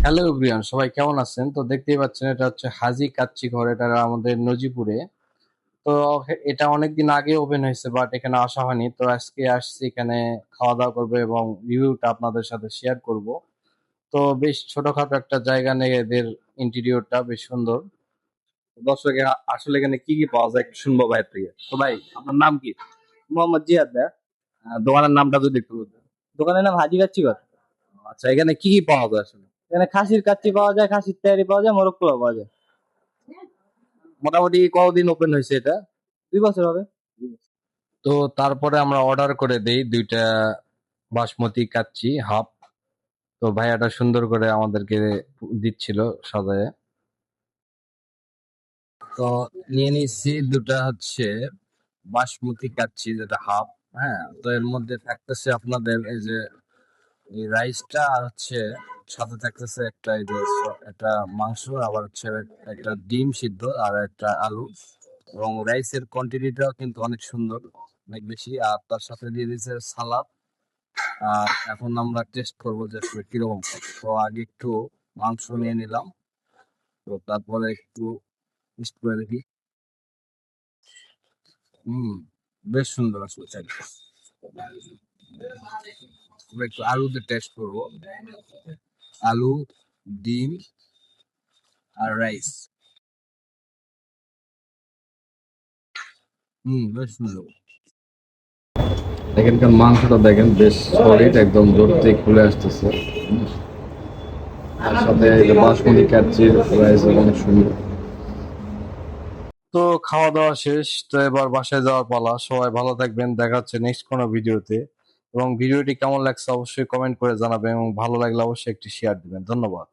Hello everyone, সবাই কেমন আছেন? তো দেখতেই পাচ্ছেন এটা হচ্ছে হাজী কাচ্চি ঘর। এটা আমাদের নজিপুরে। তো এটা অনেকদিন আগে ওপেন হয়েছে, বাট এখানে আসা হয়নি। তো আজকে আসছি এখানে, খাওয়া দাওয়া করবো এবং রিভিউটা আপনাদের সাথে শেয়ার করব। তো বেশ ছোটখাটো একটা জায়গা নিয়ে এদের ইন্টেরিয়রটা বেশ সুন্দর। দর্শক আসলে এখানে কি কি পাওয়া যায় একটু শুনবো ভাইয়ের থেকে। তো ভাই, আপনার নাম কি? মোহাম্মদ জিয়াদ ভাইয়া। দোকানের নামটা যদি একটু বলতেন। দোকানের নাম হাজি কাচ্চি ঘর। আচ্ছা, এখানে কি কি পাওয়া যায় আসলে? এখানে খাসির কাচ্চি পাওয়া যায়, খাসির তেহারি পাওয়া যায়, মোরগ পোলাও পাওয়া যায়। মোটামুটি কতদিন ওপেন হয়েছে এটা? 2 বছর হবে। তো তারপরে আমরা অর্ডার করে দেই দুইটা বাসমতি কাচ্চি হাফ। তো ভাইয়াটা সুন্দর করে আমাদেরকে দিচ্ছিল সাজায়। তো নিয়ে নিচ্ছি দুটা হচ্ছে বাসমতি কাচ্চি, যেটা হাফ। হ্যাঁ, তো এর মধ্যে থাকতেছে আপনাদের এই যে এই রাইসটা, আর হচ্ছে সাথে থাকতেছে একটা এই যে একটা মাংস, আবার হচ্ছে একটা ডিম সিদ্ধ আর একটা আলু। এবং রাইসের কোয়ান্টিটিটাও কিন্তু অনেক সুন্দর, অনেক বেশি। আর তার সাথে দিয়ে দিয়েছে সালাদ। আর এখন আমরা টেস্ট করবো যে আসলে কিরকম হয়। তো আগে একটু মাংস নিয়ে নিলাম, তো তারপরে একটু টেস্ট করে দেখি। হুম, বেশ সুন্দর আসলে চাইলে। একটু আলুতে টেস্ট করবো। আলু, ডিম আর রাইস। বেশ সুন্দর। এখানকার মাংসটা দেখেন, বেশ সলিড, একদম জোর থেকে খুলে আসতেছে। তার সাথে এই যে বাসমতি কাচ্চির রাইস অনেক সুন্দর। তো খাওয়া দাওয়া শেষ, তো এবার বাসায় যাওয়ার পালা। সবাই ভালো থাকবেন, দেখা হচ্ছে নেক্সট কোনো ভিডিওতে। এবং ভিডিওটি কেমন লাগছে অবশ্যই কমেন্ট করে জানাবেন, এবং ভালো লাগলে অবশ্যই একটি শেয়ার দিবেন। ধন্যবাদ।